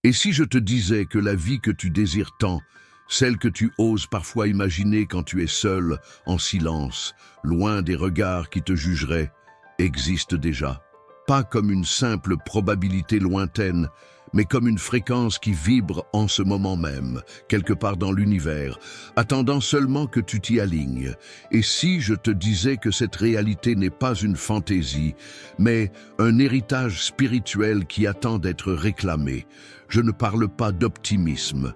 Et si je te disais que la vie que tu désires tant, celle que tu oses parfois imaginer quand tu es seul, en silence, loin des regards qui te jugeraient, existe déjà. Pas comme une simple probabilité lointaine, mais comme une fréquence qui vibre en ce moment même, quelque part dans l'univers, attendant seulement que tu t'y alignes. Et si je te disais que cette réalité n'est pas une fantaisie, mais un héritage spirituel qui attend d'être réclamé, je ne parle pas d'optimisme,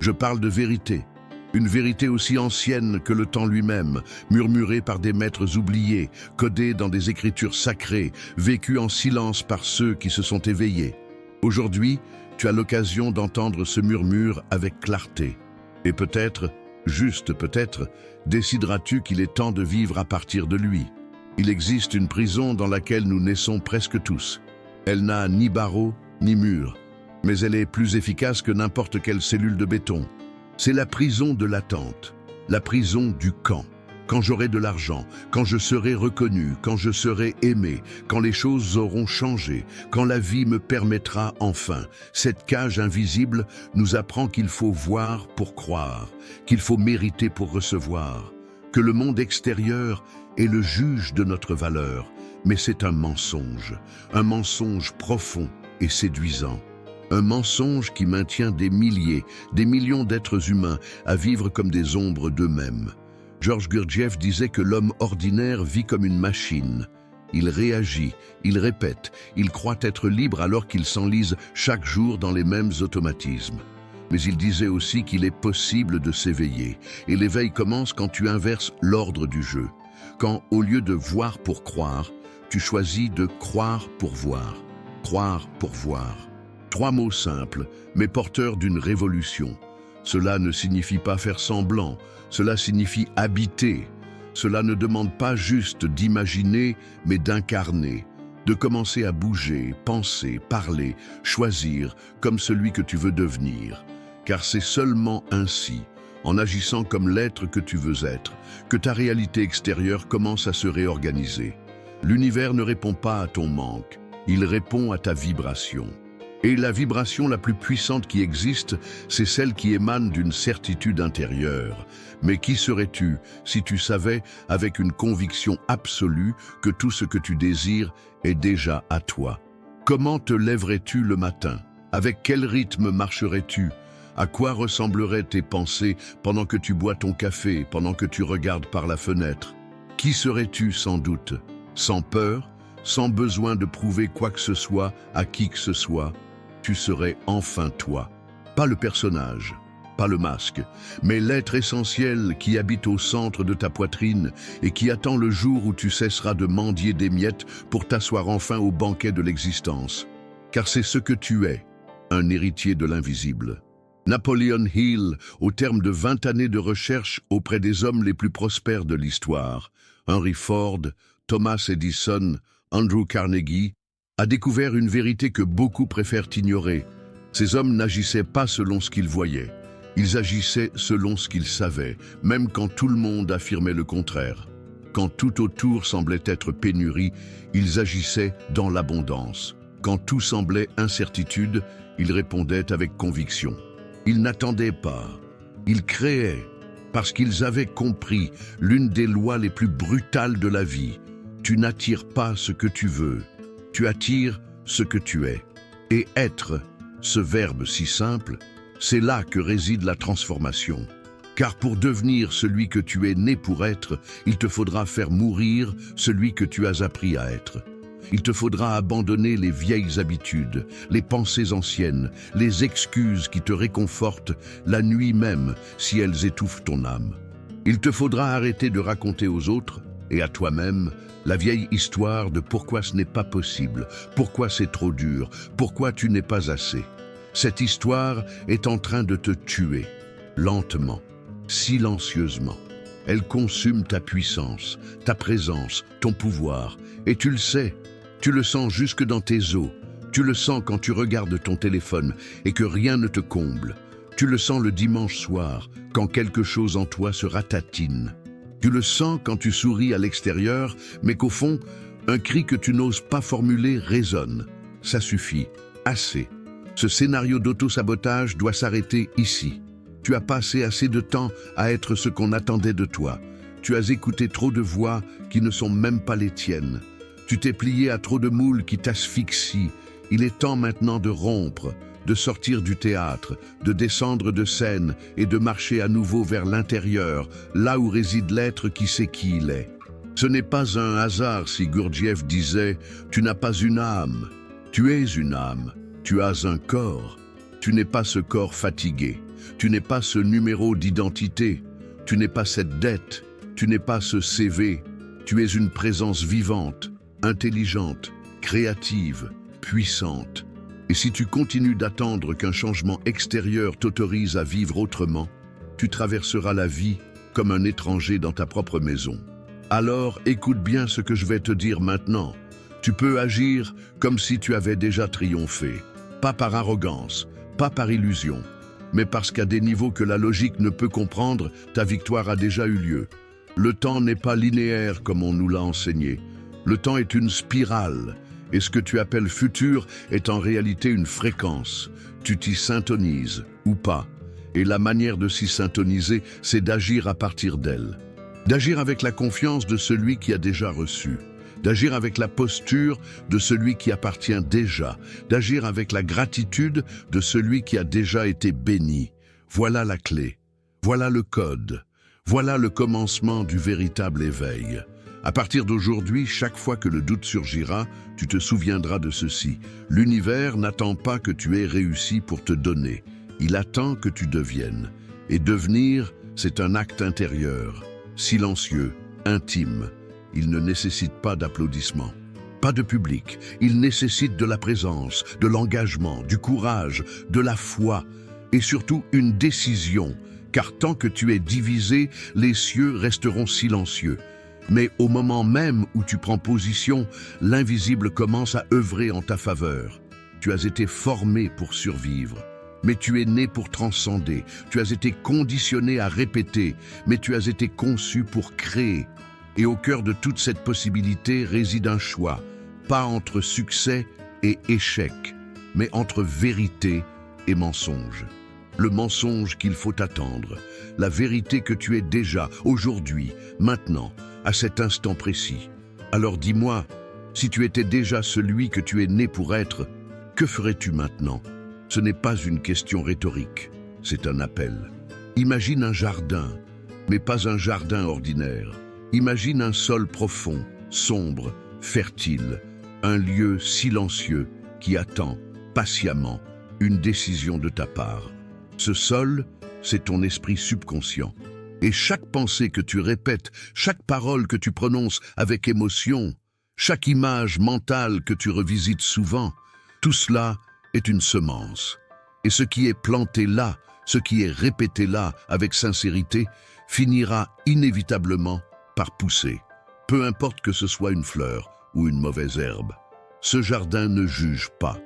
je parle de vérité. Une vérité aussi ancienne que le temps lui-même, murmurée par des maîtres oubliés, codée dans des écritures sacrées, vécue en silence par ceux qui se sont éveillés. Aujourd'hui, tu as l'occasion d'entendre ce murmure avec clarté. Et peut-être, juste peut-être, décideras-tu qu'il est temps de vivre à partir de lui. Il existe une prison dans laquelle nous naissons presque tous. Elle n'a ni barreaux, ni murs, mais elle est plus efficace que n'importe quelle cellule de béton. C'est la prison de l'attente, la prison du quand j'aurai de l'argent, quand je serai reconnu, quand je serai aimé, quand les choses auront changé, quand la vie me permettra enfin. Cette cage invisible nous apprend qu'il faut voir pour croire, qu'il faut mériter pour recevoir, que le monde extérieur est le juge de notre valeur, mais c'est un mensonge profond et séduisant. Un mensonge qui maintient des milliers, des millions d'êtres humains à vivre comme des ombres d'eux-mêmes. Georges Gurdjieff disait que l'homme ordinaire vit comme une machine. Il réagit, il répète, il croit être libre alors qu'il s'enlise chaque jour dans les mêmes automatismes. Mais il disait aussi qu'il est possible de s'éveiller. Et l'éveil commence quand tu inverses l'ordre du jeu. Quand, au lieu de voir pour croire, tu choisis de croire pour voir. Croire pour voir. 3 mots simples, mais porteurs d'une révolution. Cela ne signifie pas faire semblant, cela signifie habiter. Cela ne demande pas juste d'imaginer, mais d'incarner, de commencer à bouger, penser, parler, choisir comme celui que tu veux devenir. Car c'est seulement ainsi, en agissant comme l'être que tu veux être, que ta réalité extérieure commence à se réorganiser. L'univers ne répond pas à ton manque, il répond à ta vibration. Et la vibration la plus puissante qui existe, c'est celle qui émane d'une certitude intérieure. Mais qui serais-tu si tu savais, avec une conviction absolue, que tout ce que tu désires est déjà à toi? Comment te lèverais-tu le matin? Avec quel rythme marcherais-tu? À quoi ressembleraient tes pensées pendant que tu bois ton café, pendant que tu regardes par la fenêtre? Qui serais-tu sans doute? Sans peur, sans besoin de prouver quoi que ce soit à qui que ce soit? Tu serais enfin toi. Pas le personnage, pas le masque, mais l'être essentiel qui habite au centre de ta poitrine et qui attend le jour où tu cesseras de mendier des miettes pour t'asseoir enfin au banquet de l'existence. Car c'est ce que tu es, un héritier de l'invisible. Napoleon Hill, au terme de 20 années de recherche auprès des hommes les plus prospères de l'histoire, Henry Ford, Thomas Edison, Andrew Carnegie, a découvert une vérité que beaucoup préfèrent ignorer. Ces hommes n'agissaient pas selon ce qu'ils voyaient. Ils agissaient selon ce qu'ils savaient, même quand tout le monde affirmait le contraire. Quand tout autour semblait être pénurie, ils agissaient dans l'abondance. Quand tout semblait incertitude, ils répondaient avec conviction. Ils n'attendaient pas, ils créaient, parce qu'ils avaient compris l'une des lois les plus brutales de la vie. Tu n'attires pas ce que tu veux. Tu attires ce que tu es. Et être, ce verbe si simple, c'est là que réside la transformation. Car pour devenir celui que tu es né pour être, il te faudra faire mourir celui que tu as appris à être. Il te faudra abandonner les vieilles habitudes, les pensées anciennes, les excuses qui te réconfortent la nuit même si elles étouffent ton âme. Il te faudra arrêter de raconter aux autres et à toi-même la vieille histoire de pourquoi ce n'est pas possible, pourquoi c'est trop dur, pourquoi tu n'es pas assez. Cette histoire est en train de te tuer, lentement, silencieusement. Elle consume ta puissance, ta présence, ton pouvoir, et tu le sais, tu le sens jusque dans tes os, tu le sens quand tu regardes ton téléphone et que rien ne te comble, tu le sens le dimanche soir quand quelque chose en toi se ratatine. Tu le sens quand tu souris à l'extérieur, mais qu'au fond, un cri que tu n'oses pas formuler résonne. Ça suffit, assez. Ce scénario d'auto-sabotage doit s'arrêter ici. Tu as passé assez de temps à être ce qu'on attendait de toi. Tu as écouté trop de voix qui ne sont même pas les tiennes. Tu t'es plié à trop de moules qui t'asphyxient. Il est temps maintenant de rompre, de sortir du théâtre, de descendre de scène et de marcher à nouveau vers l'intérieur, là où réside l'être qui sait qui il est. Ce n'est pas un hasard si Gurdjieff disait « Tu n'as pas une âme, tu es une âme, tu as un corps. Tu n'es pas ce corps fatigué, tu n'es pas ce numéro d'identité, tu n'es pas cette dette, tu n'es pas ce CV, tu es une présence vivante, intelligente, créative, puissante. Et si tu continues d'attendre qu'un changement extérieur t'autorise à vivre autrement, tu traverseras la vie comme un étranger dans ta propre maison. Alors écoute bien ce que je vais te dire maintenant. Tu peux agir comme si tu avais déjà triomphé, pas par arrogance, pas par illusion, mais parce qu'à des niveaux que la logique ne peut comprendre, ta victoire a déjà eu lieu. Le temps n'est pas linéaire comme on nous l'a enseigné. Le temps est une spirale, et ce que tu appelles futur est en réalité une fréquence. Tu t'y syntonises, ou pas. Et la manière de s'y syntoniser, c'est d'agir à partir d'elle. D'agir avec la confiance de celui qui a déjà reçu. D'agir avec la posture de celui qui appartient déjà. D'agir avec la gratitude de celui qui a déjà été béni. Voilà la clé. Voilà le code. Voilà le commencement du véritable éveil. À partir d'aujourd'hui, chaque fois que le doute surgira, tu te souviendras de ceci. L'univers n'attend pas que tu aies réussi pour te donner. Il attend que tu deviennes. Et devenir, c'est un acte intérieur, silencieux, intime. Il ne nécessite pas d'applaudissements, pas de public. Il nécessite de la présence, de l'engagement, du courage, de la foi et surtout une décision. Car tant que tu es divisé, les cieux resteront silencieux. Mais au moment même où tu prends position, l'invisible commence à œuvrer en ta faveur. Tu as été formé pour survivre, mais tu es né pour transcender. Tu as été conditionné à répéter, mais tu as été conçu pour créer. Et au cœur de toute cette possibilité réside un choix, pas entre succès et échec, mais entre vérité et mensonge. Le mensonge qu'il faut attendre, la vérité que tu es déjà, aujourd'hui, maintenant, à cet instant précis. Alors dis-moi, si tu étais déjà celui que tu es né pour être, que ferais-tu maintenant? Ce n'est pas une question rhétorique, c'est un appel. Imagine un jardin, mais pas un jardin ordinaire. Imagine un sol profond, sombre, fertile, un lieu silencieux qui attend, patiemment, une décision de ta part. Ce sol, c'est ton esprit subconscient. Et chaque pensée que tu répètes, chaque parole que tu prononces avec émotion, chaque image mentale que tu revisites souvent, tout cela est une semence. Et ce qui est planté là, ce qui est répété là avec sincérité, finira inévitablement par pousser. Peu importe que ce soit une fleur ou une mauvaise herbe. Ce jardin ne juge pas,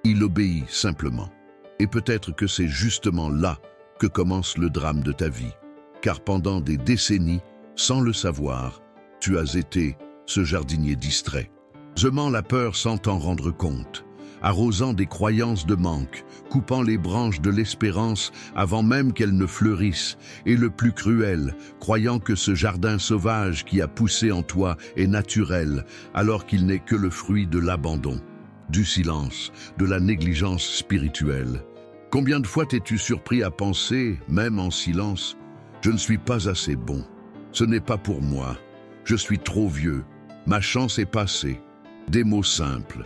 il obéit simplement. Et peut-être que c'est justement là que commence le drame de ta vie. Car pendant des décennies, sans le savoir, tu as été ce jardinier distrait, semant la peur sans t'en rendre compte, arrosant des croyances de manque, coupant les branches de l'espérance avant même qu'elles ne fleurissent, et le plus cruel, croyant que ce jardin sauvage qui a poussé en toi est naturel, alors qu'il n'est que le fruit de l'abandon, du silence, de la négligence spirituelle. Combien de fois t'es-tu surpris à penser, même en silence, « Je ne suis pas assez bon, ce n'est pas pour moi, je suis trop vieux, ma chance est passée ». Des mots simples,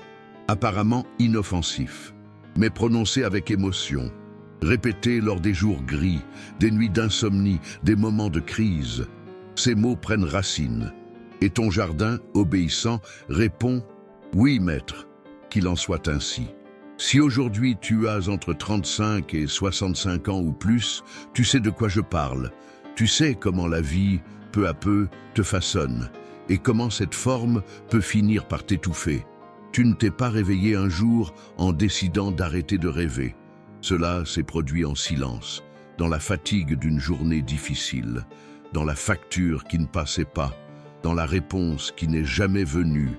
apparemment inoffensifs, mais prononcés avec émotion, répétés lors des jours gris, des nuits d'insomnie, des moments de crise. Ces mots prennent racine, et ton jardin, obéissant, répond « Oui, maître, qu'il en soit ainsi ». Si aujourd'hui tu as entre 35 et 65 ans ou plus, tu sais de quoi je parle. Tu sais comment la vie, peu à peu, te façonne, et comment cette forme peut finir par t'étouffer. Tu ne t'es pas réveillé un jour en décidant d'arrêter de rêver. Cela s'est produit en silence, dans la fatigue d'une journée difficile, dans la facture qui ne passait pas, dans la réponse qui n'est jamais venue,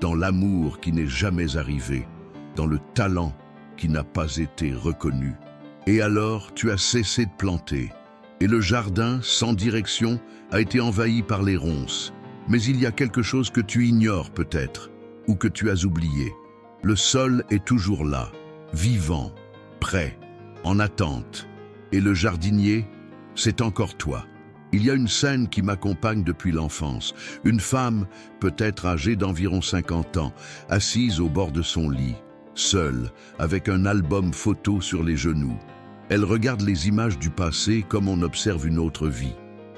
dans l'amour qui n'est jamais arrivé, dans le talent qui n'a pas été reconnu. Et alors, tu as cessé de planter. Et le jardin, sans direction, a été envahi par les ronces. Mais il y a quelque chose que tu ignores peut-être, ou que tu as oublié. Le sol est toujours là, vivant, prêt, en attente. Et le jardinier, c'est encore toi. Il y a une scène qui m'accompagne depuis l'enfance. Une femme, peut-être âgée d'environ 50 ans, assise au bord de son lit, seule, avec un album photo sur les genoux. Elle regarde les images du passé comme on observe une autre vie.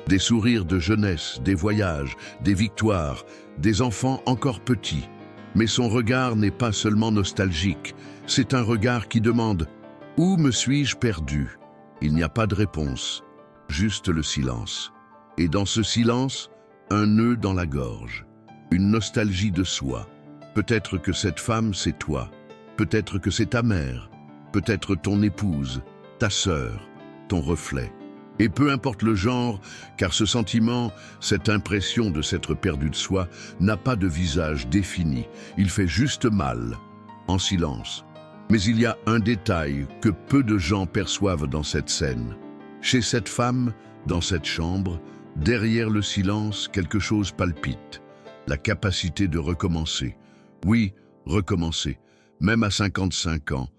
Des sourires de jeunesse, des voyages, des victoires, des enfants encore petits. Mais son regard n'est pas seulement nostalgique, c'est un regard qui demande « Où me suis-je perdu ?» Il n'y a pas de réponse, juste le silence. Et dans ce silence, un nœud dans la gorge, une nostalgie de soi. Peut-être que cette femme, c'est toi. Peut-être que c'est ta mère. Peut-être ton épouse, ta sœur, ton reflet. Et peu importe le genre, car ce sentiment, cette impression de s'être perdu de soi, n'a pas de visage défini. Il fait juste mal, en silence. Mais il y a un détail que peu de gens perçoivent dans cette scène. Chez cette femme, dans cette chambre, derrière le silence, quelque chose palpite. La capacité de recommencer. Oui, recommencer. Même à 55 ans,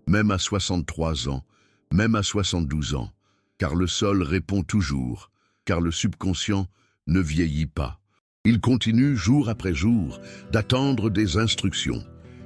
même à 63 ans, même à 72 ans. Car le sol répond toujours, car le subconscient ne vieillit pas. Il continue jour après jour d'attendre des instructions.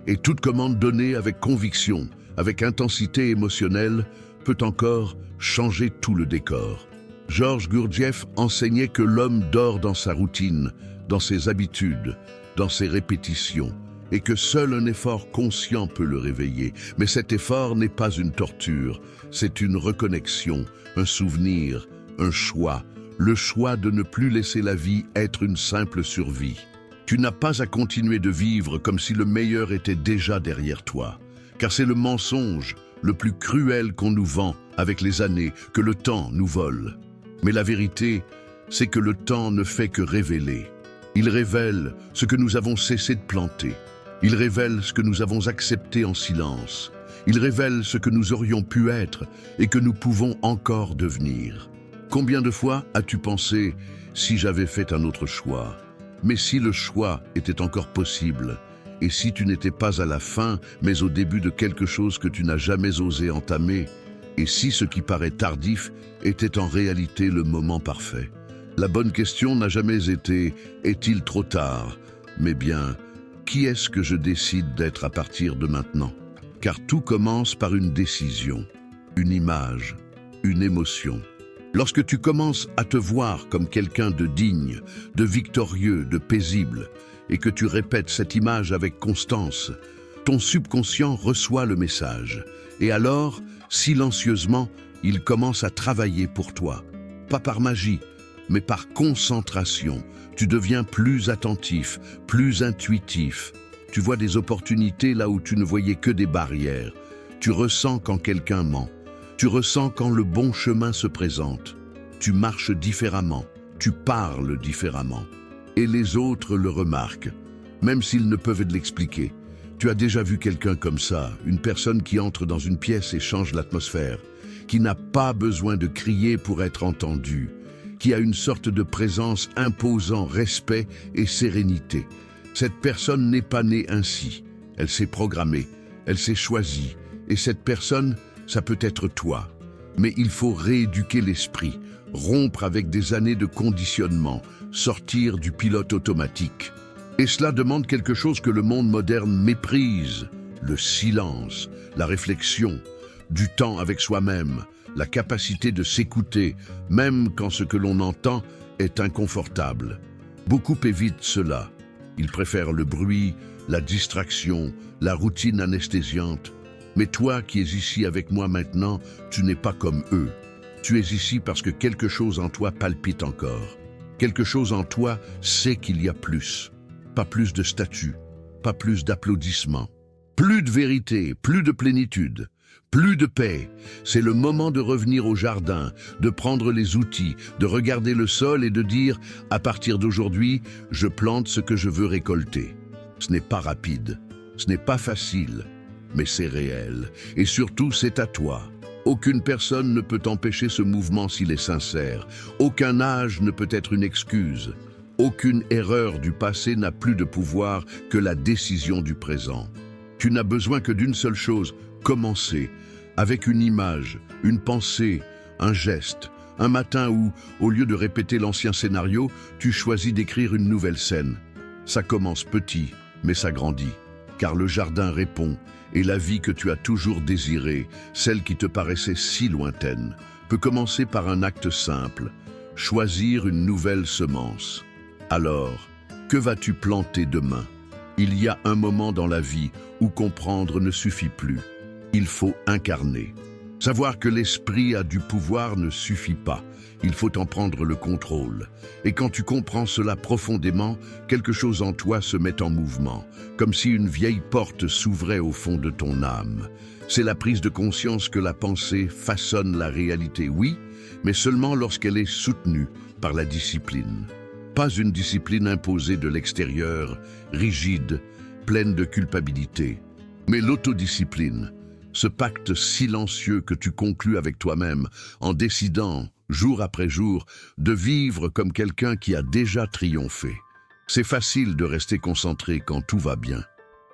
Et toute commande donnée avec conviction, avec intensité émotionnelle, peut encore changer tout le décor. Georges Gurdjieff enseignait que l'homme dort dans sa routine, dans ses habitudes, dans ses répétitions, et que seul un effort conscient peut le réveiller. Mais cet effort n'est pas une torture, c'est une reconnexion, un souvenir, un choix, le choix de ne plus laisser la vie être une simple survie. Tu n'as pas à continuer de vivre comme si le meilleur était déjà derrière toi, car c'est le mensonge le plus cruel qu'on nous vend avec les années, que le temps nous vole. Mais la vérité, c'est que le temps ne fait que révéler. Il révèle ce que nous avons cessé de planter. Il révèle ce que nous avons accepté en silence. Il révèle ce que nous aurions pu être et que nous pouvons encore devenir. Combien de fois as-tu pensé « si j'avais fait un autre choix » ? Mais si le choix était encore possible, et si tu n'étais pas à la fin, mais au début de quelque chose que tu n'as jamais osé entamer, et si ce qui paraît tardif était en réalité le moment parfait. La bonne question n'a jamais été « est-il trop tard ?» mais bien « qui est-ce que je décide d'être à partir de maintenant ?» Car tout commence par une décision, une image, une émotion. Lorsque tu commences à te voir comme quelqu'un de digne, de victorieux, de paisible, et que tu répètes cette image avec constance, ton subconscient reçoit le message. Et alors, silencieusement, il commence à travailler pour toi. Pas par magie, mais par concentration. Tu deviens plus attentif, plus intuitif. Tu vois des opportunités là où tu ne voyais que des barrières. Tu ressens quand quelqu'un ment. Tu ressens quand le bon chemin se présente. Tu marches différemment. Tu parles différemment. Et les autres le remarquent, même s'ils ne peuvent l'expliquer. Tu as déjà vu quelqu'un comme ça, une personne qui entre dans une pièce et change l'atmosphère, qui n'a pas besoin de crier pour être entendue, qui a une sorte de présence imposant respect et sérénité. Cette personne n'est pas née ainsi. Elle s'est programmée, elle s'est choisie. Et cette personne, ça peut être toi. Mais il faut rééduquer l'esprit, rompre avec des années de conditionnement, sortir du pilote automatique. Et cela demande quelque chose que le monde moderne méprise, le silence, la réflexion, du temps avec soi-même, la capacité de s'écouter, même quand ce que l'on entend est inconfortable. Beaucoup évitent cela. Ils préfèrent le bruit, la distraction, la routine anesthésiante. Mais toi qui es ici avec moi maintenant, tu n'es pas comme eux. Tu es ici parce que quelque chose en toi palpite encore. Quelque chose en toi sait qu'il y a plus. Pas plus de statut, pas plus d'applaudissements. Plus de vérité, plus de plénitude, plus de paix. C'est le moment de revenir au jardin, de prendre les outils, de regarder le sol et de dire « à partir d'aujourd'hui, je plante ce que je veux récolter ». Ce n'est pas rapide, ce n'est pas facile, mais c'est réel. Et surtout, c'est à toi. Aucune personne ne peut empêcher ce mouvement s'il est sincère. Aucun âge ne peut être une excuse. Aucune erreur du passé n'a plus de pouvoir que la décision du présent. Tu n'as besoin que d'une seule chose, commencer, avec une image, une pensée, un geste. Un matin où, au lieu de répéter l'ancien scénario, tu choisis d'écrire une nouvelle scène. Ça commence petit, mais ça grandit, car le jardin répond, et la vie que tu as toujours désirée, celle qui te paraissait si lointaine, peut commencer par un acte simple, choisir une nouvelle semence. Alors, que vas-tu planter demain? Il y a un moment dans la vie où comprendre ne suffit plus. Il faut incarner. Savoir que l'esprit a du pouvoir ne suffit pas. Il faut en prendre le contrôle. Et quand tu comprends cela profondément, quelque chose en toi se met en mouvement, comme si une vieille porte s'ouvrait au fond de ton âme. C'est la prise de conscience que la pensée façonne la réalité, oui, mais seulement lorsqu'elle est soutenue par la discipline. Pas une discipline imposée de l'extérieur, rigide, pleine de culpabilité, mais l'autodiscipline. Ce pacte silencieux que tu conclus avec toi-même en décidant, jour après jour, de vivre comme quelqu'un qui a déjà triomphé. C'est facile de rester concentré quand tout va bien.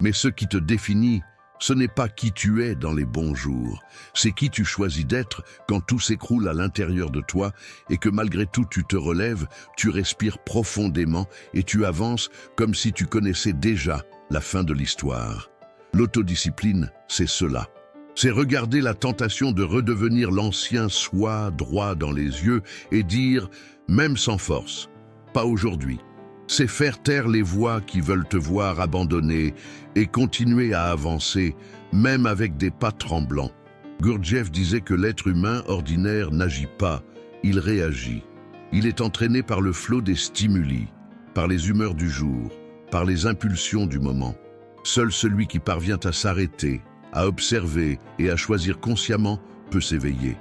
Mais ce qui te définit, ce n'est pas qui tu es dans les bons jours. C'est qui tu choisis d'être quand tout s'écroule à l'intérieur de toi et que malgré tout tu te relèves, tu respires profondément et tu avances comme si tu connaissais déjà la fin de l'histoire. L'autodiscipline, c'est cela. C'est regarder la tentation de redevenir l'ancien soi droit dans les yeux et dire, même sans force, pas aujourd'hui. C'est faire taire les voix qui veulent te voir abandonner et continuer à avancer, même avec des pas tremblants. Gurdjieff disait que l'être humain ordinaire n'agit pas, il réagit. Il est entraîné par le flot des stimuli, par les humeurs du jour, par les impulsions du moment. Seul celui qui parvient à s'arrêter, à observer et à choisir consciemment peut s'éveiller.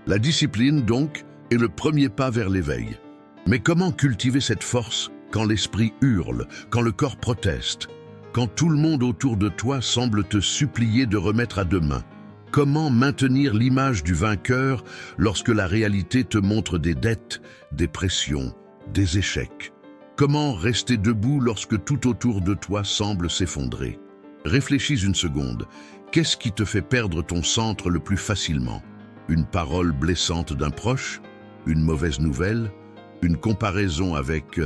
La discipline, donc, est le premier pas vers l'éveil. Mais comment cultiver cette force quand l'esprit hurle, quand le corps proteste, quand tout le monde autour de toi semble te supplier de remettre à demain? Comment maintenir l'image du vainqueur lorsque la réalité te montre des dettes, des pressions, des échecs? Comment rester debout lorsque tout autour de toi semble s'effondrer? Réfléchis une seconde. Qu'est-ce qui te fait perdre ton centre le plus facilement? Une parole blessante d'un proche? Une mauvaise nouvelle? Une comparaison avec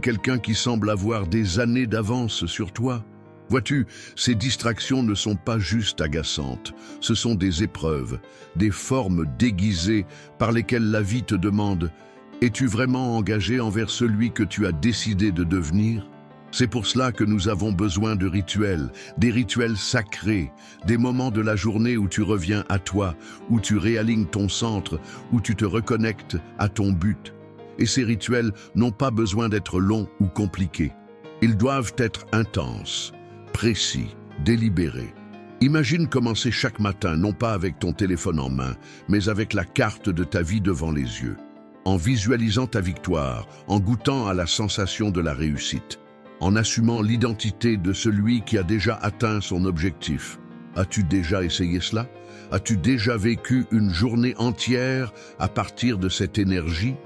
quelqu'un qui semble avoir des années d'avance sur toi? Vois-tu, ces distractions ne sont pas juste agaçantes. Ce sont des épreuves, des formes déguisées par lesquelles la vie te demande « Es-tu vraiment engagé envers celui que tu as décidé de devenir ?» C'est pour cela que nous avons besoin de rituels, des rituels sacrés, des moments de la journée où tu reviens à toi, où tu réalignes ton centre, où tu te reconnectes à ton but. Et ces rituels n'ont pas besoin d'être longs ou compliqués. Ils doivent être intenses, précis, délibérés. Imagine commencer chaque matin, non pas avec ton téléphone en main, mais avec la carte de ta vie devant les yeux, en visualisant ta victoire, en goûtant à la sensation de la réussite, en assumant l'identité de celui qui a déjà atteint son objectif. As-tu déjà essayé cela? As-tu déjà vécu une journée entière à partir de cette énergie?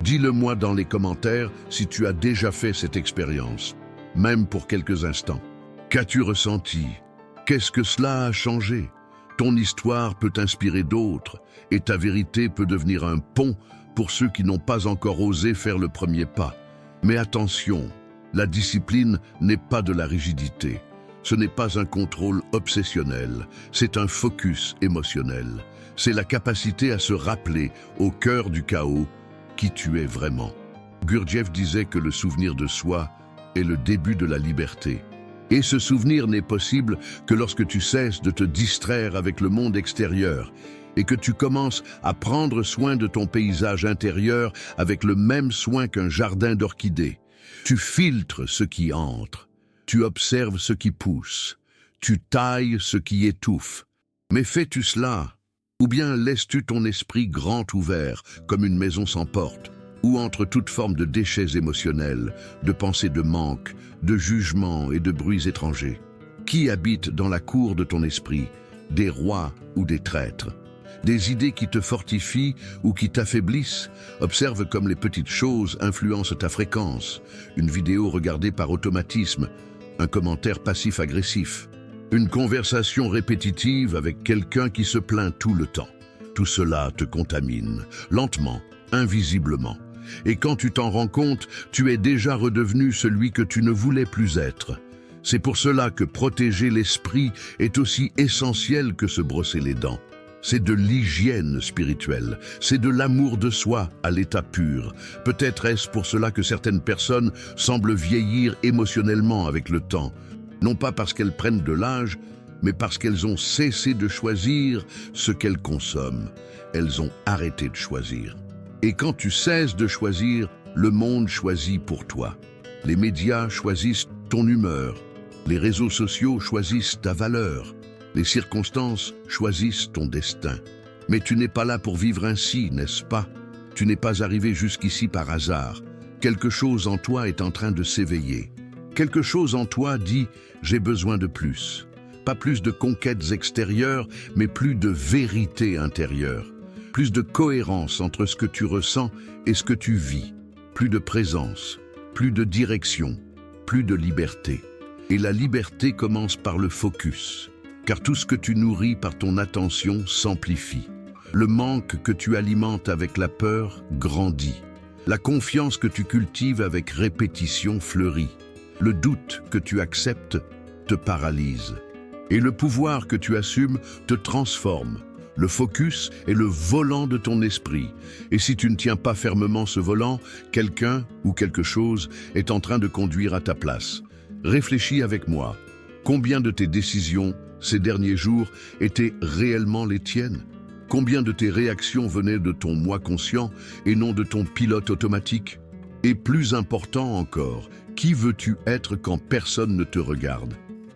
Dis-le-moi dans les commentaires si tu as déjà fait cette expérience, même pour quelques instants. Qu'as-tu ressenti? Qu'est-ce que cela a changé? Ton histoire peut inspirer d'autres et ta vérité peut devenir un pont pour ceux qui n'ont pas encore osé faire le premier pas. Mais attention, la discipline n'est pas de la rigidité. Ce n'est pas un contrôle obsessionnel, c'est un focus émotionnel. C'est la capacité à se rappeler, au cœur du chaos, qui tu es vraiment. Gurdjieff disait que le souvenir de soi est le début de la liberté. Et ce souvenir n'est possible que lorsque tu cesses de te distraire avec le monde extérieur et que tu commences à prendre soin de ton paysage intérieur avec le même soin qu'un jardin d'orchidées. Tu filtres ce qui entre, tu observes ce qui pousse, tu tailles ce qui étouffe. Mais fais-tu cela? Ou bien laisses-tu ton esprit grand ouvert, comme une maison sans porte, ou entre toute forme de déchets émotionnels, de pensées de manque, de jugements et de bruits étrangers? Qui habite dans la cour de ton esprit? Des rois ou des traîtres? Des idées qui te fortifient ou qui t'affaiblissent? Observe comme les petites choses influencent ta fréquence. Une vidéo regardée par automatisme, un commentaire passif-agressif, une conversation répétitive avec quelqu'un qui se plaint tout le temps. Tout cela te contamine, lentement, invisiblement. Et quand tu t'en rends compte, tu es déjà redevenu celui que tu ne voulais plus être. C'est pour cela que protéger l'esprit est aussi essentiel que se brosser les dents. C'est de l'hygiène spirituelle, c'est de l'amour de soi à l'état pur. Peut-être est-ce pour cela que certaines personnes semblent vieillir émotionnellement avec le temps. Non pas parce qu'elles prennent de l'âge, mais parce qu'elles ont cessé de choisir ce qu'elles consomment. Elles ont arrêté de choisir. Et quand tu cesses de choisir, le monde choisit pour toi. Les médias choisissent ton humeur. Les réseaux sociaux choisissent ta valeur. Les circonstances choisissent ton destin. Mais tu n'es pas là pour vivre ainsi, n'est-ce pas? Tu n'es pas arrivé jusqu'ici par hasard. Quelque chose en toi est en train de s'éveiller. Quelque chose en toi dit « j'ai besoin de plus ». Pas plus de conquêtes extérieures, mais plus de vérité intérieure. Plus de cohérence entre ce que tu ressens et ce que tu vis. Plus de présence, plus de direction, plus de liberté. Et la liberté commence par le focus. Car tout ce que tu nourris par ton attention s'amplifie. Le manque que tu alimentes avec la peur grandit. La confiance que tu cultives avec répétition fleurit. Le doute que tu acceptes te paralyse. Et le pouvoir que tu assumes te transforme. Le focus est le volant de ton esprit. Et si tu ne tiens pas fermement ce volant, quelqu'un ou quelque chose est en train de conduire à ta place. Réfléchis avec moi. Combien de tes décisions ces derniers jours étaient réellement les tiennes? Combien de tes réactions venaient de ton moi conscient et non de ton pilote automatique? Et plus important encore, qui veux-tu être quand personne ne te regarde?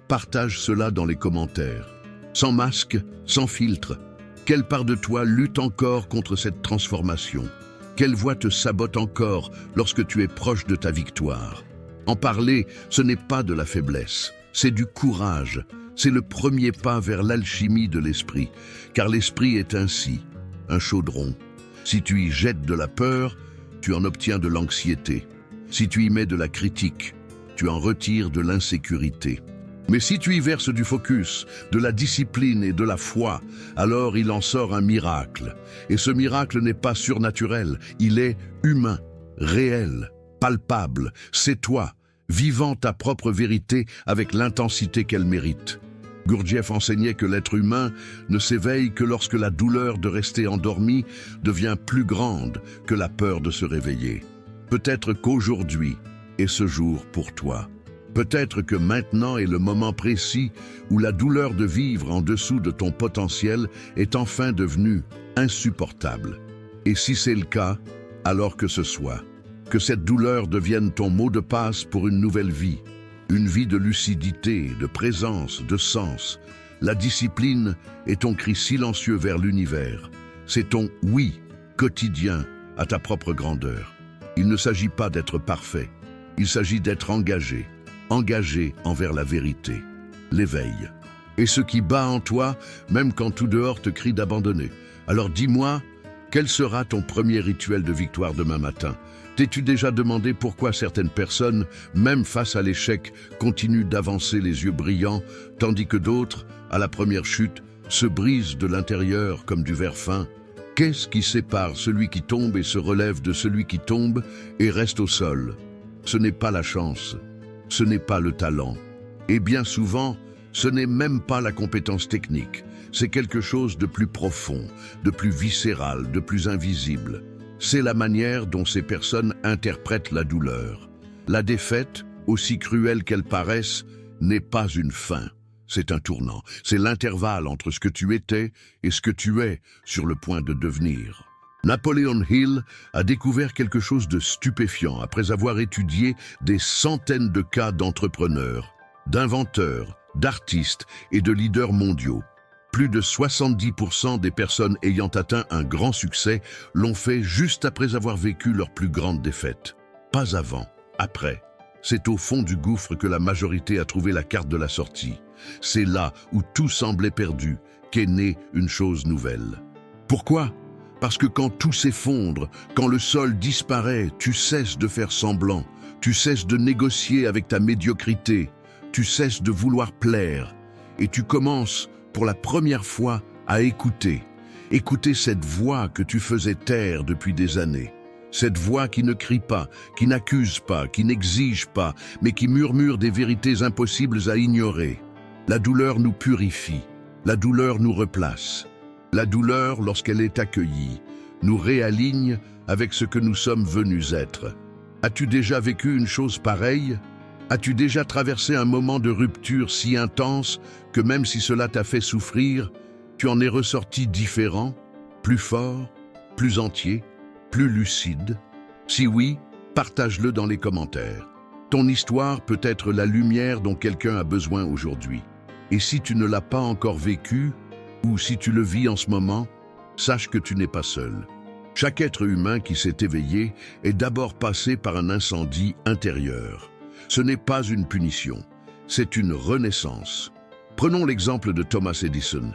Partage cela dans les commentaires. Sans masque, sans filtre. Quelle part de toi lutte encore contre cette transformation? Quelle voix te sabote encore lorsque tu es proche de ta victoire? En parler, ce n'est pas de la faiblesse, c'est du courage. C'est le premier pas vers l'alchimie de l'esprit, car l'esprit est ainsi, un chaudron. Si tu y jettes de la peur, tu en obtiens de l'anxiété. Si tu y mets de la critique, tu en retires de l'insécurité. Mais si tu y verses du focus, de la discipline et de la foi, alors il en sort un miracle. Et ce miracle n'est pas surnaturel, il est humain, réel, palpable. C'est toi, vivant ta propre vérité avec l'intensité qu'elle mérite. Gurdjieff enseignait que l'être humain ne s'éveille que lorsque la douleur de rester endormi devient plus grande que la peur de se réveiller. Peut-être qu'aujourd'hui est ce jour pour toi. Peut-être que maintenant est le moment précis où la douleur de vivre en dessous de ton potentiel est enfin devenue insupportable. Et si c'est le cas, alors que ce soit. Que cette douleur devienne ton mot de passe pour une nouvelle vie. Une vie de lucidité, de présence, de sens. La discipline est ton cri silencieux vers l'univers. C'est ton « oui » quotidien à ta propre grandeur. Il ne s'agit pas d'être parfait. Il s'agit d'être engagé. Engagé envers la vérité. L'éveil. Et ce qui bat en toi, même quand tout dehors te crie d'abandonner. Alors dis-moi, quel sera ton premier rituel de victoire demain matin? T'es-tu déjà demandé pourquoi certaines personnes, même face à l'échec, continuent d'avancer les yeux brillants, tandis que d'autres, à la première chute, se brisent de l'intérieur comme du verre fin? Qu'est-ce qui sépare celui qui tombe et se relève de celui qui tombe et reste au sol? Ce n'est pas la chance, ce n'est pas le talent. Et bien souvent, ce n'est même pas la compétence technique. C'est quelque chose de plus profond, de plus viscéral, de plus invisible. C'est la manière dont ces personnes interprètent la douleur. La défaite, aussi cruelle qu'elle paraisse, n'est pas une fin. C'est un tournant. C'est l'intervalle entre ce que tu étais et ce que tu es sur le point de devenir. Napoleon Hill a découvert quelque chose de stupéfiant après avoir étudié des centaines de cas d'entrepreneurs, d'inventeurs, d'artistes et de leaders mondiaux. Plus de 70% des personnes ayant atteint un grand succès l'ont fait juste après avoir vécu leur plus grande défaite. Pas avant, après. C'est au fond du gouffre que la majorité a trouvé la carte de la sortie. C'est là où tout semblait perdu qu'est née une chose nouvelle. Pourquoi? Parce que quand tout s'effondre, quand le sol disparaît, tu cesses de faire semblant, tu cesses de négocier avec ta médiocrité, tu cesses de vouloir plaire, et tu commences, pour la première fois, à écouter. Écouter cette voix que tu faisais taire depuis des années. Cette voix qui ne crie pas, qui n'accuse pas, qui n'exige pas, mais qui murmure des vérités impossibles à ignorer. La douleur nous purifie, la douleur nous replace. La douleur, lorsqu'elle est accueillie, nous réaligne avec ce que nous sommes venus être. As-tu déjà vécu une chose pareille? As-tu déjà traversé un moment de rupture si intense que même si cela t'a fait souffrir, tu en es ressorti différent, plus fort, plus entier, plus lucide? Si oui, partage-le dans les commentaires. Ton histoire peut être la lumière dont quelqu'un a besoin aujourd'hui. Et si tu ne l'as pas encore vécu, ou si tu le vis en ce moment, sache que tu n'es pas seul. Chaque être humain qui s'est éveillé est d'abord passé par un incendie intérieur. Ce n'est pas une punition, c'est une renaissance. Prenons l'exemple de Thomas Edison.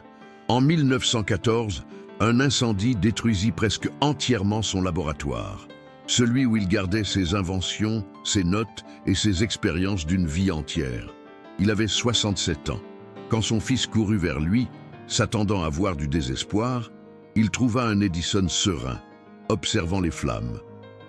En 1914, un incendie détruisit presque entièrement son laboratoire, celui où il gardait ses inventions, ses notes et ses expériences d'une vie entière. Il avait 67 ans. Quand son fils courut vers lui, s'attendant à voir du désespoir, il trouva un Edison serein, observant les flammes.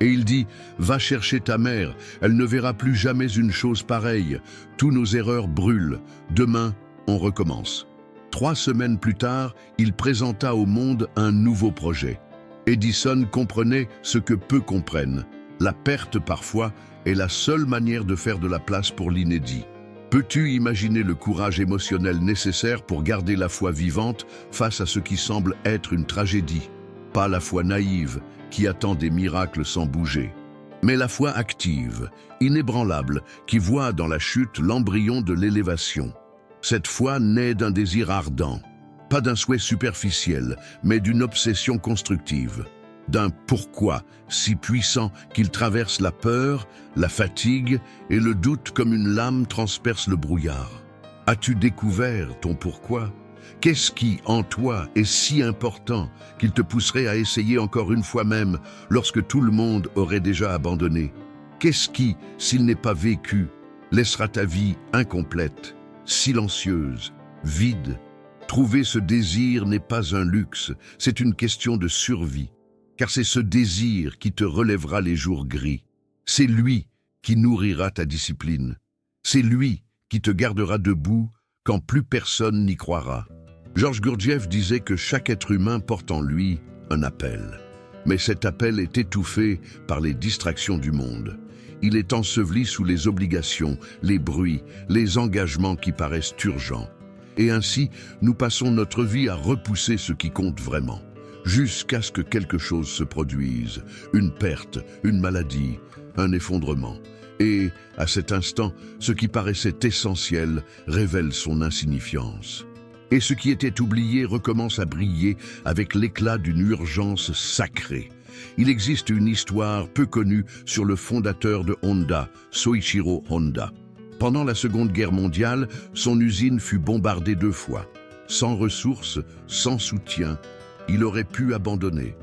Et il dit « Va chercher ta mère, elle ne verra plus jamais une chose pareille. Tous nos erreurs brûlent. Demain, on recommence. » 3 semaines plus tard, il présenta au monde un nouveau projet. Edison comprenait ce que peu comprennent. La perte, parfois, est la seule manière de faire de la place pour l'inédit. Peux-tu imaginer le courage émotionnel nécessaire pour garder la foi vivante face à ce qui semble être une tragédie? Pas la foi naïve, qui attend des miracles sans bouger, mais la foi active, inébranlable, qui voit dans la chute l'embryon de l'élévation. Cette foi naît d'un désir ardent, pas d'un souhait superficiel, mais d'une obsession constructive, d'un pourquoi si puissant qu'il traverse la peur, la fatigue et le doute comme une lame transperce le brouillard. As-tu découvert ton pourquoi? Qu'est-ce qui, en toi, est si important qu'il te pousserait à essayer encore une fois même lorsque tout le monde aurait déjà abandonné? Qu'est-ce qui, s'il n'est pas vécu, laissera ta vie incomplète, silencieuse, vide? Trouver ce désir n'est pas un luxe, c'est une question de survie. Car c'est ce désir qui te relèvera les jours gris. C'est lui qui nourrira ta discipline. C'est lui qui te gardera debout quand plus personne n'y croira. Georges Gurdjieff disait que chaque être humain porte en lui un appel. Mais cet appel est étouffé par les distractions du monde. Il est enseveli sous les obligations, les bruits, les engagements qui paraissent urgents. Et ainsi, nous passons notre vie à repousser ce qui compte vraiment, jusqu'à ce que quelque chose se produise, une perte, une maladie, un effondrement. Et, à cet instant, ce qui paraissait essentiel révèle son insignifiance. Et ce qui était oublié recommence à briller avec l'éclat d'une urgence sacrée. Il existe une histoire peu connue sur le fondateur de Honda, Soichiro Honda. Pendant la Seconde Guerre mondiale, son usine fut bombardée 2 fois. Sans ressources, sans soutien, il aurait pu abandonner.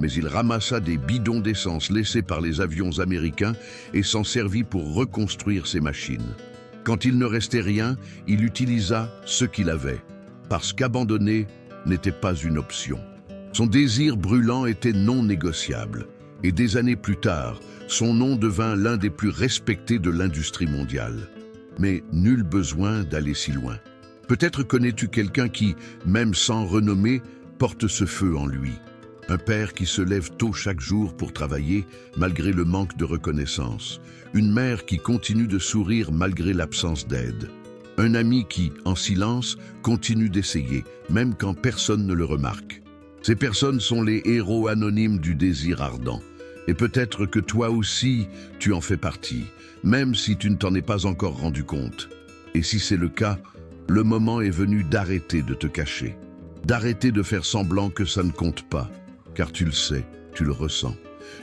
Mais il ramassa des bidons d'essence laissés par les avions américains et s'en servit pour reconstruire ses machines. Quand il ne restait rien, il utilisa ce qu'il avait, parce qu'abandonner n'était pas une option. Son désir brûlant était non négociable, et des années plus tard, son nom devint l'un des plus respectés de l'industrie mondiale. Mais nul besoin d'aller si loin. Peut-être connais-tu quelqu'un qui, même sans renommée, porte ce feu en lui. Un père qui se lève tôt chaque jour pour travailler, malgré le manque de reconnaissance. Une mère qui continue de sourire malgré l'absence d'aide. Un ami qui, en silence, continue d'essayer, même quand personne ne le remarque. Ces personnes sont les héros anonymes du désir ardent. Et peut-être que toi aussi, tu en fais partie, même si tu ne t'en es pas encore rendu compte. Et si c'est le cas, le moment est venu d'arrêter de te cacher. D'arrêter de faire semblant que ça ne compte pas, car tu le sais, tu le ressens.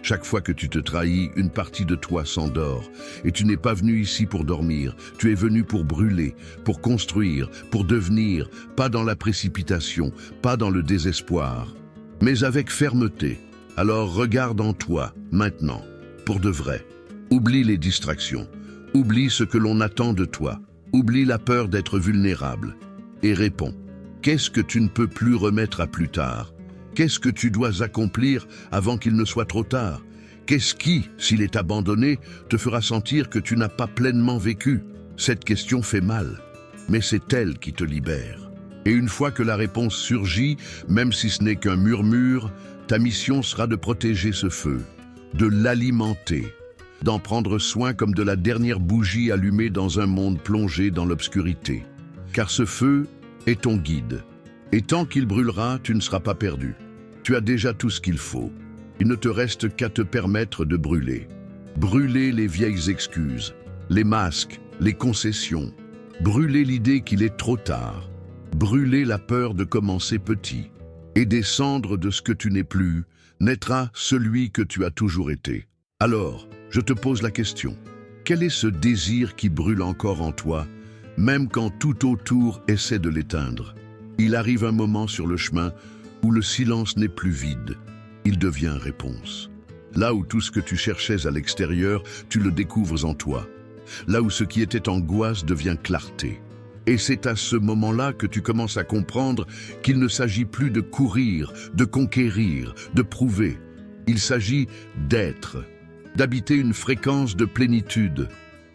Chaque fois que tu te trahis, une partie de toi s'endort. Et tu n'es pas venu ici pour dormir, tu es venu pour brûler, pour construire, pour devenir, pas dans la précipitation, pas dans le désespoir, mais avec fermeté. Alors regarde en toi, maintenant, pour de vrai. Oublie les distractions, oublie ce que l'on attend de toi, oublie la peur d'être vulnérable, et réponds. Qu'est-ce que tu ne peux plus remettre à plus tard? Qu'est-ce que tu dois accomplir avant qu'il ne soit trop tard? Qu'est-ce qui, s'il est abandonné, te fera sentir que tu n'as pas pleinement vécu? Cette question fait mal, mais c'est elle qui te libère. Et une fois que la réponse surgit, même si ce n'est qu'un murmure, ta mission sera de protéger ce feu, de l'alimenter, d'en prendre soin comme de la dernière bougie allumée dans un monde plongé dans l'obscurité. Car ce feu est ton guide. Et tant qu'il brûlera, tu ne seras pas perdu. Tu as déjà tout ce qu'il faut. Il ne te reste qu'à te permettre de brûler. Brûler les vieilles excuses, les masques, les concessions. Brûler l'idée qu'il est trop tard. Brûler la peur de commencer petit. Et des cendres de ce que tu n'es plus, naîtra celui que tu as toujours été. Alors, je te pose la question. Quel est ce désir qui brûle encore en toi, même quand tout autour essaie de l'éteindre? Il arrive un moment sur le chemin où le silence n'est plus vide, il devient réponse. Là où tout ce que tu cherchais à l'extérieur, tu le découvres en toi. Là où ce qui était angoisse devient clarté. Et c'est à ce moment-là que tu commences à comprendre qu'il ne s'agit plus de courir, de conquérir, de prouver. Il s'agit d'être, d'habiter une fréquence de plénitude,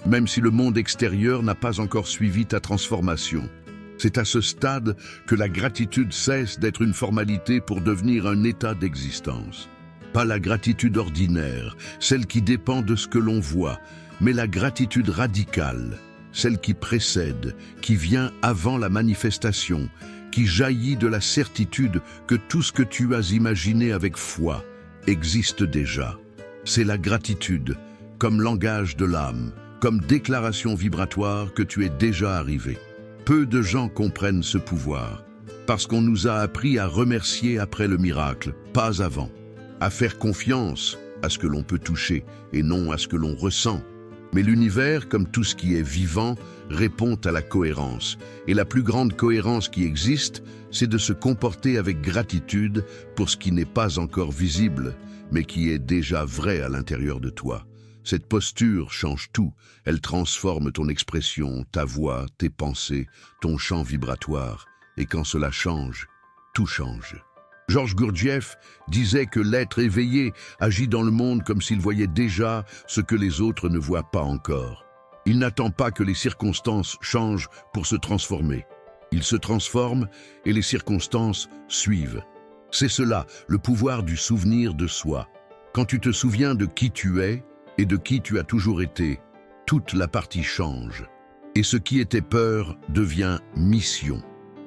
même si le monde extérieur n'a pas encore suivi ta transformation. C'est à ce stade que la gratitude cesse d'être une formalité pour devenir un état d'existence. Pas la gratitude ordinaire, celle qui dépend de ce que l'on voit, mais la gratitude radicale, celle qui précède, qui vient avant la manifestation, qui jaillit de la certitude que tout ce que tu as imaginé avec foi existe déjà. C'est la gratitude, comme langage de l'âme, comme déclaration vibratoire que tu es déjà arrivé. Peu de gens comprennent ce pouvoir, parce qu'on nous a appris à remercier après le miracle, pas avant, à faire confiance à ce que l'on peut toucher et non à ce que l'on ressent. Mais l'univers, comme tout ce qui est vivant, répond à la cohérence. Et la plus grande cohérence qui existe, c'est de se comporter avec gratitude pour ce qui n'est pas encore visible, mais qui est déjà vrai à l'intérieur de toi. Cette posture change tout, elle transforme ton expression, ta voix, tes pensées, ton champ vibratoire. Et quand cela change, tout change. Georges Gurdjieff disait que l'être éveillé agit dans le monde comme s'il voyait déjà ce que les autres ne voient pas encore. Il n'attend pas que les circonstances changent pour se transformer. Il se transforme et les circonstances suivent. C'est cela, le pouvoir du souvenir de soi. Quand tu te souviens de qui tu es, et de qui tu as toujours été, toute la partie change. Et ce qui était peur devient mission.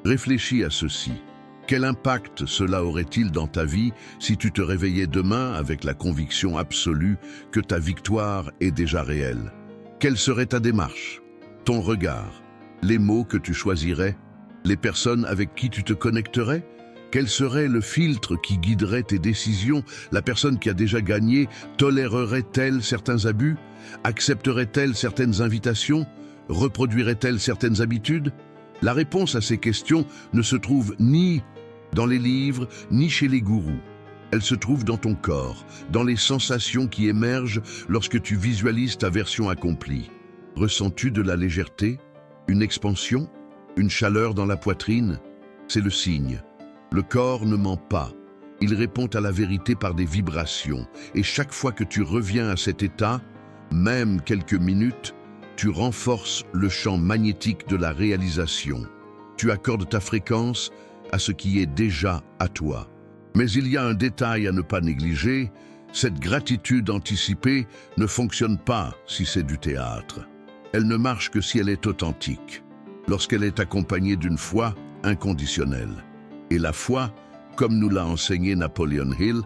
Réfléchis à ceci. Quel impact cela aurait-il dans ta vie si tu te réveillais demain avec la conviction absolue que ta victoire est déjà réelle? Quelle serait ta démarche, ton regard, les mots que tu choisirais, les personnes avec qui tu te connecterais? Quel serait le filtre qui guiderait tes décisions? La personne qui a déjà gagné tolérerait-elle certains abus? Accepterait-elle certaines invitations? Reproduirait-elle certaines habitudes? La réponse à ces questions ne se trouve ni dans les livres, ni chez les gourous. Elle se trouve dans ton corps, dans les sensations qui émergent lorsque tu visualises ta version accomplie. Ressens-tu de la légèreté, une expansion, une chaleur dans la poitrine? C'est le signe. Le corps ne ment pas, il répond à la vérité par des vibrations. Et chaque fois que tu reviens à cet état, même quelques minutes, tu renforces le champ magnétique de la réalisation. Tu accordes ta fréquence à ce qui est déjà à toi. Mais il y a un détail à ne pas négliger, cette gratitude anticipée ne fonctionne pas si c'est du théâtre. Elle ne marche que si elle est authentique, lorsqu'elle est accompagnée d'une foi inconditionnelle. Et la foi, comme nous l'a enseigné Napoleon Hill,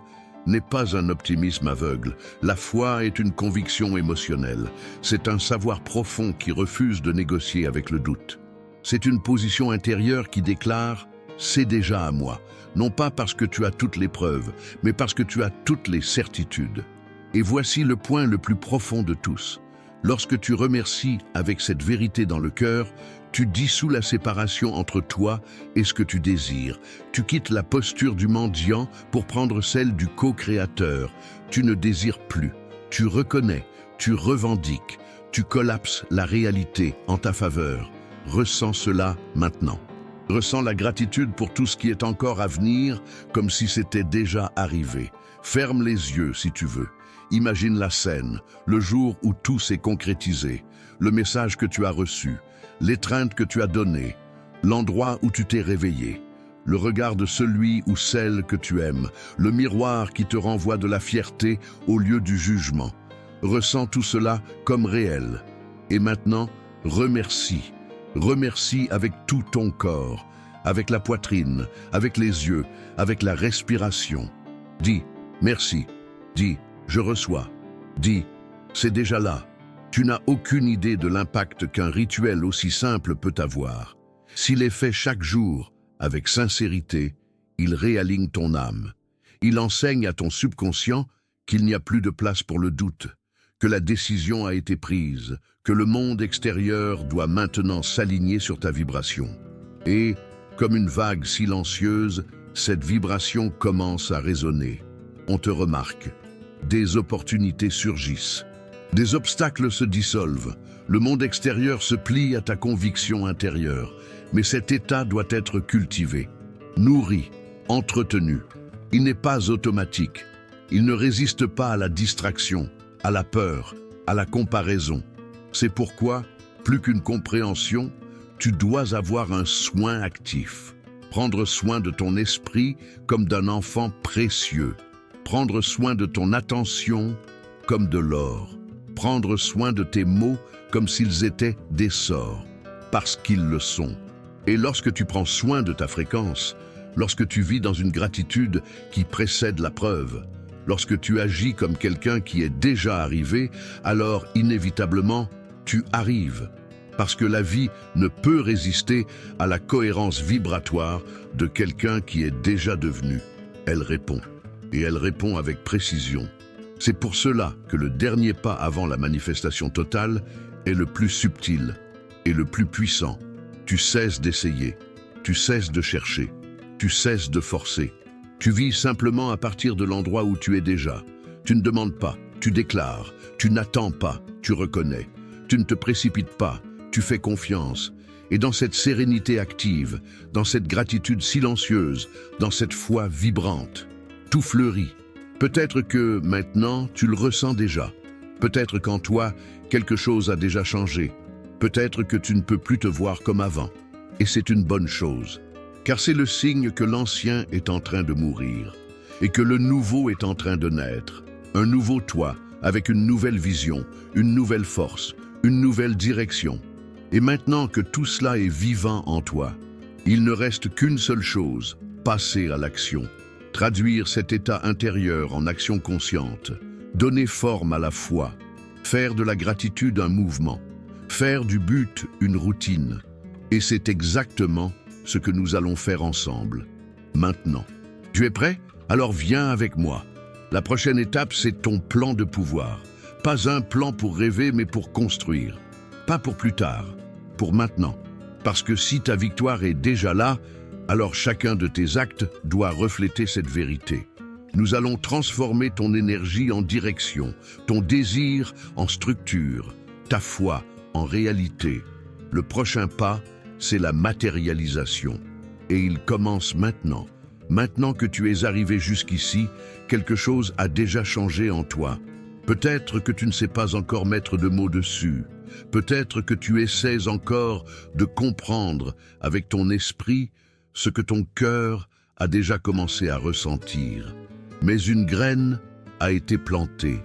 n'est pas un optimisme aveugle. La foi est une conviction émotionnelle. C'est un savoir profond qui refuse de négocier avec le doute. C'est une position intérieure qui déclare « c'est déjà à moi. Non pas parce que tu as toutes les preuves, mais parce que tu as toutes les certitudes. Et voici le point le plus profond de tous. Lorsque tu remercies avec cette vérité dans le cœur, tu dissous la séparation entre toi et ce que tu désires. Tu quittes la posture du mendiant pour prendre celle du co-créateur. Tu ne désires plus. Tu reconnais, tu revendiques, tu collapses la réalité en ta faveur. Ressens cela maintenant. Ressens la gratitude pour tout ce qui est encore à venir, comme si c'était déjà arrivé. Ferme les yeux si tu veux. Imagine la scène, le jour où tout s'est concrétisé, le message que tu as reçu, l'étreinte que tu as donnée, l'endroit où tu t'es réveillé, le regard de celui ou celle que tu aimes, le miroir qui te renvoie de la fierté au lieu du jugement. Ressens tout cela comme réel. Et maintenant, remercie. Remercie avec tout ton corps, avec la poitrine, avec les yeux, avec la respiration. Dis « merci ». Dis « je reçois ». Dis « c'est déjà là ». Tu n'as aucune idée de l'impact qu'un rituel aussi simple peut avoir. S'il est fait chaque jour, avec sincérité, il réaligne ton âme. Il enseigne à ton subconscient qu'il n'y a plus de place pour le doute, que la décision a été prise, que le monde extérieur doit maintenant s'aligner sur ta vibration. Et, comme une vague silencieuse, cette vibration commence à résonner. On te remarque. Des opportunités surgissent. Des obstacles se dissolvent. Le monde extérieur se plie à ta conviction intérieure. Mais cet état doit être cultivé, nourri, entretenu. Il n'est pas automatique. Il ne résiste pas à la distraction, à la peur, à la comparaison. C'est pourquoi, plus qu'une compréhension, tu dois avoir un soin actif. Prendre soin de ton esprit comme d'un enfant précieux. Prendre soin de ton attention comme de l'or. Prendre soin de tes mots comme s'ils étaient des sorts, parce qu'ils le sont. Et lorsque tu prends soin de ta fréquence, lorsque tu vis dans une gratitude qui précède la preuve, lorsque tu agis comme quelqu'un qui est déjà arrivé, alors inévitablement, tu arrives. Parce que la vie ne peut résister à la cohérence vibratoire de quelqu'un qui est déjà devenu. Elle répond. Et elle répond avec précision. C'est pour cela que le dernier pas avant la manifestation totale est le plus subtil et le plus puissant. Tu cesses d'essayer, tu cesses de chercher, tu cesses de forcer. Tu vis simplement à partir de l'endroit où tu es déjà. Tu ne demandes pas, tu déclares, tu n'attends pas, tu reconnais. Tu ne te précipites pas, tu fais confiance. Et dans cette sérénité active, dans cette gratitude silencieuse, dans cette foi vibrante, tout fleurit. Peut-être que maintenant, tu le ressens déjà. Peut-être qu'en toi, quelque chose a déjà changé. Peut-être que tu ne peux plus te voir comme avant. Et c'est une bonne chose. Car c'est le signe que l'ancien est en train de mourir. Et que le nouveau est en train de naître. Un nouveau toi, avec une nouvelle vision, une nouvelle force, une nouvelle direction. Et maintenant que tout cela est vivant en toi, il ne reste qu'une seule chose, passer à l'action. Traduire cet état intérieur en action consciente, donner forme à la foi, faire de la gratitude un mouvement, faire du but une routine. Et c'est exactement ce que nous allons faire ensemble, maintenant. Tu es prêt? Alors viens avec moi. La prochaine étape, c'est ton plan de pouvoir. Pas un plan pour rêver, mais pour construire. Pas pour plus tard, pour maintenant. Parce que si ta victoire est déjà là, alors chacun de tes actes doit refléter cette vérité. Nous allons transformer ton énergie en direction, ton désir en structure, ta foi en réalité. Le prochain pas, c'est la matérialisation. Et il commence maintenant. Maintenant que tu es arrivé jusqu'ici, quelque chose a déjà changé en toi. Peut-être que tu ne sais pas encore mettre de mots dessus. Peut-être que tu essaies encore de comprendre avec ton esprit ce que ton cœur a déjà commencé à ressentir. Mais une graine a été plantée.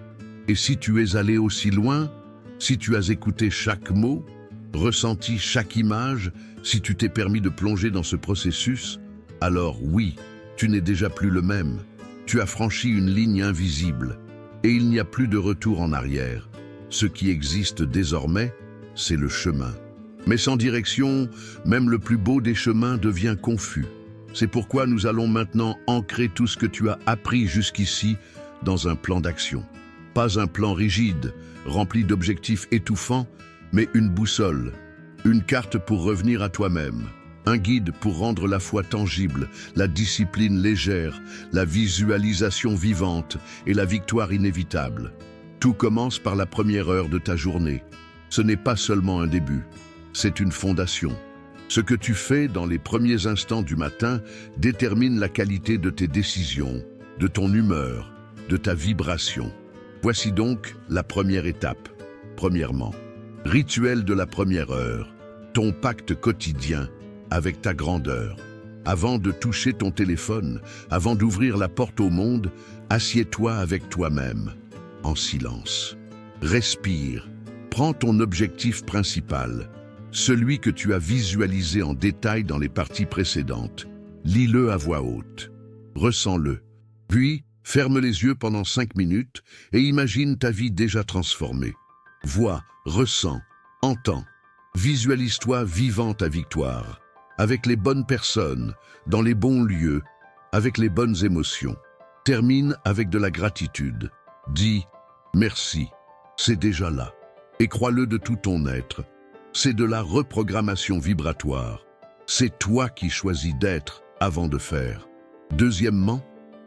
Et si tu es allé aussi loin, si tu as écouté chaque mot, ressenti chaque image, si tu t'es permis de plonger dans ce processus, alors oui, tu n'es déjà plus le même. Tu as franchi une ligne invisible et il n'y a plus de retour en arrière. Ce qui existe désormais, c'est le chemin. Mais sans direction, même le plus beau des chemins devient confus. C'est pourquoi nous allons maintenant ancrer tout ce que tu as appris jusqu'ici dans un plan d'action. Pas un plan rigide, rempli d'objectifs étouffants, mais une boussole, une carte pour revenir à toi-même, un guide pour rendre la foi tangible, la discipline légère, la visualisation vivante et la victoire inévitable. Tout commence par la première heure de ta journée. Ce n'est pas seulement un début, c'est une fondation. Ce que tu fais dans les premiers instants du matin détermine la qualité de tes décisions, de ton humeur, de ta vibration. Voici donc la première étape. Premièrement, rituel de la première heure, ton pacte quotidien avec ta grandeur. Avant de toucher ton téléphone, avant d'ouvrir la porte au monde, assieds-toi avec toi-même, en silence. Respire, prends ton objectif principal, celui que tu as visualisé en détail dans les parties précédentes. Lis-le à voix haute, ressens-le. Puis, ferme les yeux pendant 5 minutes et imagine ta vie déjà transformée. Vois, ressens, entends. Visualise-toi vivant ta victoire, avec les bonnes personnes, dans les bons lieux, avec les bonnes émotions. Termine avec de la gratitude. Dis « merci », c'est déjà là. Et crois-le de tout ton être. C'est de la reprogrammation vibratoire. C'est toi qui choisis d'être avant de faire. Deuxièmement,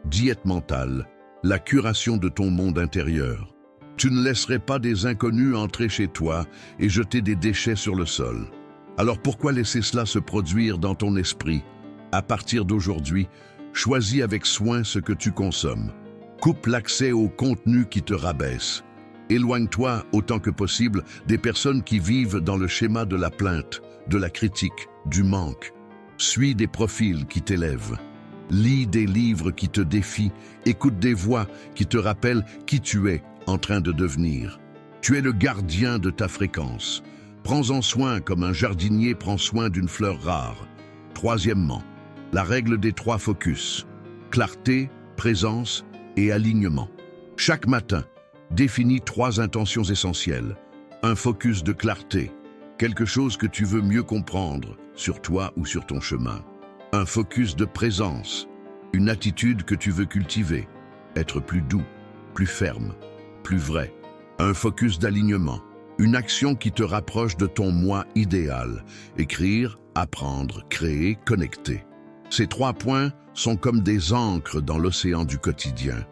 diète mentale, la curation de ton monde intérieur. Tu ne laisserais pas des inconnus entrer chez toi et jeter des déchets sur le sol. Alors pourquoi laisser cela se produire dans ton esprit? À partir d'aujourd'hui, choisis avec soin ce que tu consommes. Coupe l'accès au contenu qui te rabaisse. Éloigne-toi autant que possible des personnes qui vivent dans le schéma de la plainte, de la critique, du manque. Suis des profils qui t'élèvent. Lis des livres qui te défient. Écoute des voix qui te rappellent qui tu es en train de devenir. Tu es le gardien de ta fréquence. Prends-en soin comme un jardinier prend soin d'une fleur rare. Troisièmement, la règle des 3 focus. Clarté, présence et alignement. Chaque matin, définis 3 intentions essentielles. Un focus de clarté, quelque chose que tu veux mieux comprendre sur toi ou sur ton chemin. Un focus de présence, une attitude que tu veux cultiver, être plus doux, plus ferme, plus vrai. Un focus d'alignement, une action qui te rapproche de ton moi idéal. Écrire, apprendre, créer, connecter. Ces 3 points sont comme des ancres dans l'océan du quotidien.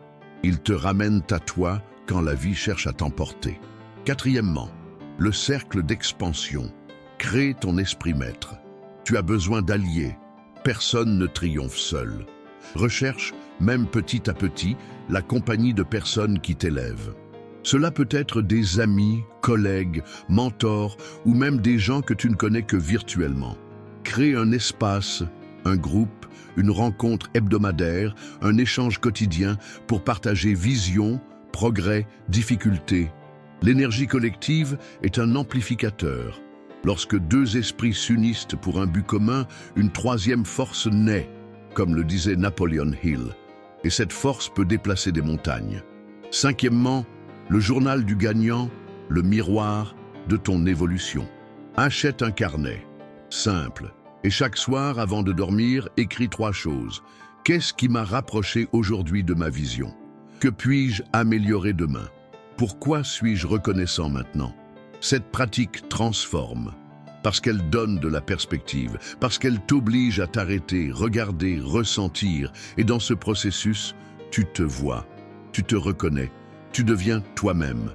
Ils te ramènent à toi quand la vie cherche à t'emporter. Quatrièmement, le cercle d'expansion. Crée ton esprit maître. Tu as besoin d'alliés. Personne ne triomphe seul. Recherche, même petit à petit, la compagnie de personnes qui t'élèvent. Cela peut être des amis, collègues, mentors ou même des gens que tu ne connais que virtuellement. Crée un espace, un groupe, une rencontre hebdomadaire, un échange quotidien pour partager vision, progrès, difficultés. L'énergie collective est un amplificateur. Lorsque 2 esprits s'unissent pour un but commun, une 3e force naît, comme le disait Napoleon Hill. Et cette force peut déplacer des montagnes. Cinquièmement, le journal du gagnant, le miroir de ton évolution. Achète un carnet, simple, et chaque soir, avant de dormir, écris 3 choses. Qu'est-ce qui m'a rapproché aujourd'hui de ma vision? Que puis-je améliorer demain? Pourquoi suis-je reconnaissant maintenant? Cette pratique transforme, parce qu'elle donne de la perspective, parce qu'elle t'oblige à t'arrêter, regarder, ressentir, et dans ce processus, tu te vois, tu te reconnais, tu deviens toi-même.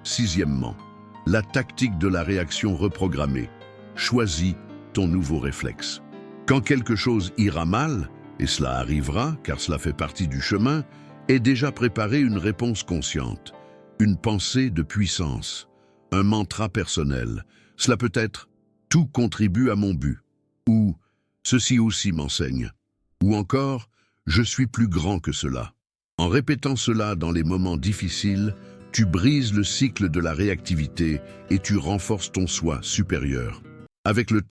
Sixièmement, la tactique de la réaction reprogrammée. Choisis ton nouveau réflexe. Quand quelque chose ira mal, et cela arrivera car cela fait partie du chemin, aie déjà préparé une réponse consciente, une pensée de puissance, un mantra personnel. Cela peut être « tout contribue à mon but » ou « ceci aussi m'enseigne » ou encore « je suis plus grand que cela ». En répétant cela dans les moments difficiles, tu brises le cycle de la réactivité et tu renforces ton soi supérieur. Avec le